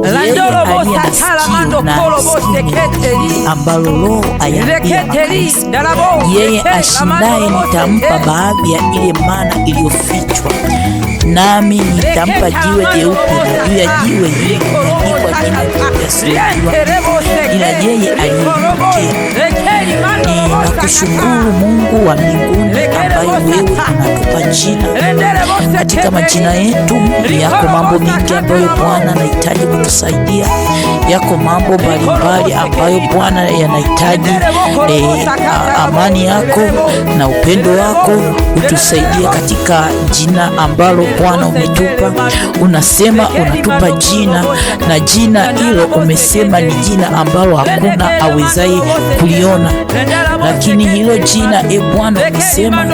yeye aliye na sikio na asikie ambalo Roho ayaambia makanisa. Yeye ashindaye nitampa baadhi ya ile mana iliyofichwa, nami nitampa jiwe jeupe, na juu ya jiwe hili limeandikwa jina lisilojua ila yeye aliyeniletea. Ninakushukuru Mungu wa mbinguni, ambaye wewe unatupa jina. Katika majina yetu yako mambo mengi ambayo Bwana anahitaji kutusaidia. Yako mambo mbalimbali ambayo Bwana yanahitaji amani yako na upendo wako utusaidie katika jina ambalo Bwana umetupa. Unasema unatupa jina, na jina hilo umesema ni jina ambalo hakuna awezaye kuliona, lakini hilo jina Bwana umesema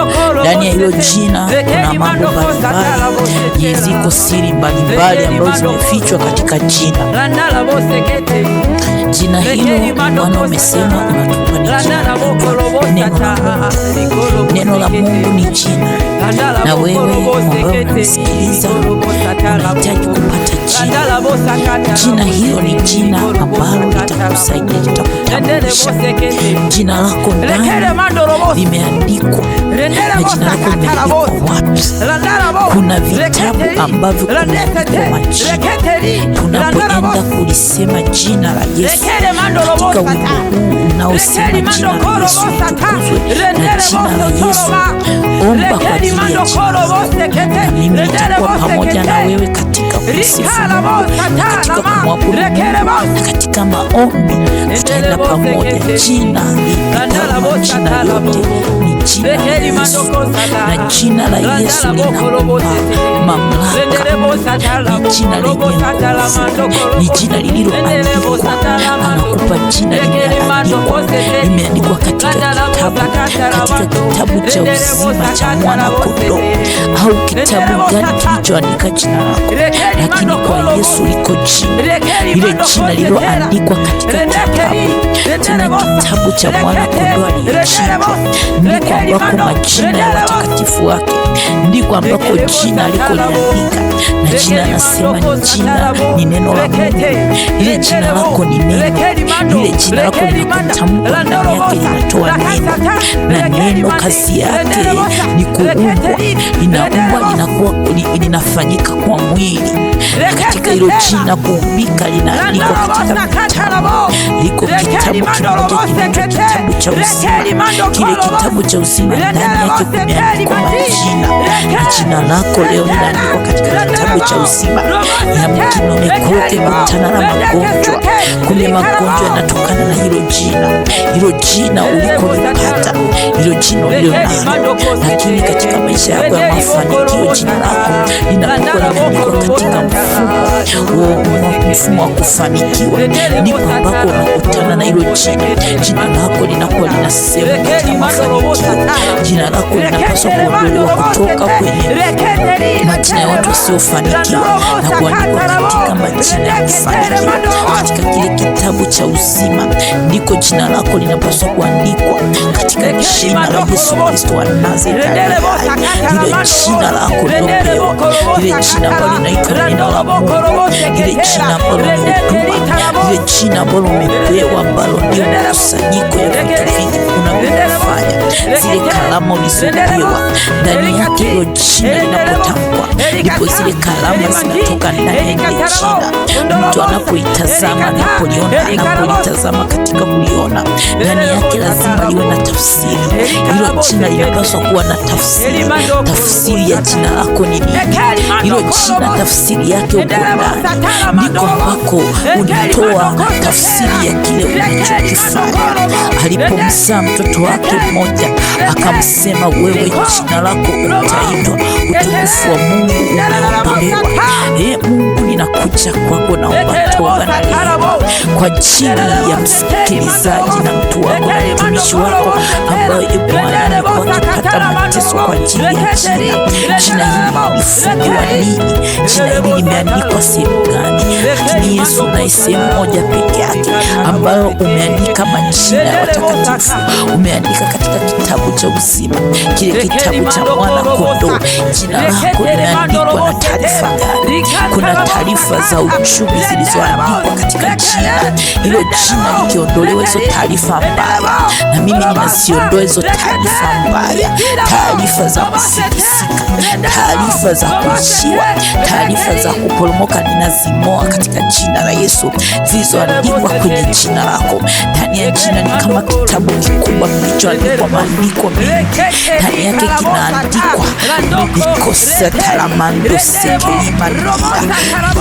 ndani ya hilo jina kuna mambo mbalimbali, ziko siri mbalimbali ambazo zimefichwa katika jina. Jina hilo Bwana umesema unatupa ni jina neno la Mungu ni jina, na wewe ambaye unanisikiliza unahitaji kupata jina. Jina hilo ni jina ambalo litakusaidia, litakutambulisha. Jina lako ndani limeandikwa, na jina lako limeandikwa wapi? Kuna vitabu ambavyo kumeandikwa majina. Tunapoenda kulisema jina la Yesu katika wimbo huu unaosema jina la Yesu litukuzwe na jina la Yesu, omba kwa ajili ya jina lako, na mimi nitakuwa pamoja na wewe katika kusifu Mungu na katika kumwabudu Mungu na katika maombi. Tutaenda pamoja. Jina lipitalo majina yote ni jina la Yesu, na jina la Yesu linakupa mamlaka. Ni jina lenye nguvu, ni jina lililoandikwa. Anakupa jina limeandikwa katika kitabu cha uzima cha mwana kondoo, au kitabu gani kilichoandika jina lako? Lakini kwa Yesu liko jina, ile jina lililoandikwa katika kitabu cha mwana kondoo aliyechinjwa. Ndiko ambako majina ya watakatifu wake, ndiko ambako jina alikoliandika, na jina nasema ni jina, ni neno la Mungu. Ile jina lako ni neno, ile jina lako linakutamka, ndani yake linatoa neno, na neno kazi yake ni kuumbwa, linaumbwa, linafanyika kwa mwili. Katika hilo jina kuumbika linaandikwa katika kitabu. Liko kitabu kimoja kinaitwa kitabu cha uzima. Kile kitabu cha uzima ndani yake kumeandikwa majina, na jina lako leo linaandikwa katika kitabu cha uzima. Yamkini umekuwa ukikutana na magonjwa, kumbe magonjwa yanatokana na hilo jina. Hilo jina ulikolipata, hilo jina ulilonalo, lakini katika maisha yako ya mafanikio jina lako linakuwa limeandikwa katika mfumo wa kufanikiwa. Ndipo ambako unakutana na hilo jina. Jina lako linakuwa linasema katika mafanikio. Jina lako linapaswa kuondolewa kutoka kwenye majina ya watu wasiofanikiwa na kuandikwa katika majina ya kufanikiwa. Katika kile kitabu cha uzima ndiko jina lako linapaswa kuandikwa, katika jina la Yesu Kristo wa Nazareti. Ile jina lako lilopewa, ile jina ambalo linaitwa neno la Mungu, ile jina ambalo umetuma, ile jina ambalo umepewa, ambalo ndio mkusanyiko ya vitu vingi unavyofanya. Zile kalamu ulizopewa ndani yake, hilo jina linapotamkwa, ndipo zile kalamu zinatoka ndani ya ile jina. Mtu anapoitazama, anapolitazama katika kuliona, ndani yake lazima liwe na tafsiri. Hilo jina linapaswa kuwa na tafsiri. Tafsiri ya jina lako ni nini? Hilo jina tafsiri yake uko ndani, ndiko ambako unatoa tafsiri ya kile unachokifanya. Alipomzaa mtoto wake mmoja, akamsema wewe jina lako utaitwa utukufu wa Mungu umeondolewa. Mungu, ninakuja kwako, naomba toba na rehema kwa ajili ya msikilizaji na mtu wako na mtumishi wako ambaye Bwana alikuwa akipata mateso kwa ajili ya jina. Jina hili limefungiwa nini? Jina hili limeandikwa sehemu gani? lakini Yesu unaye sehemu moja peke yake ambayo umeandika majina ya watakatifu, umeandika katika kitabu cha uzima, kile kitabu cha mwana kondoo. Jina lako limeandikwa na taarifa gani? Kuna taarifa za uchumi zilizoandikwa katika jina hilo. Jina likiondolewa hizo taarifa mbaya, na mimi ninaziondoa hizo taarifa mbaya, taarifa za kusikisika, taarifa za kuishiwa, taarifa za kuporomoka, ninazimoa katika jina la Yesu, zilizoandikwa kwenye jina lako. Ndani ya jina ni kama kitabu kikubwa kilichoandikwa maandiko mengi, ndani yake kinaandikwa nikosa talamando sekeimania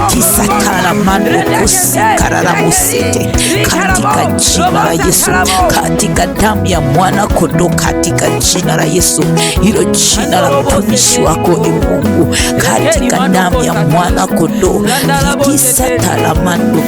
kisa talamando kusikararamusete, katika jina la Yesu, katika damu ya mwana kondoo, katika jina la Yesu, hilo jina la mtumishi wako e Mungu, katika damu ya mwana kondoo, kisa talamando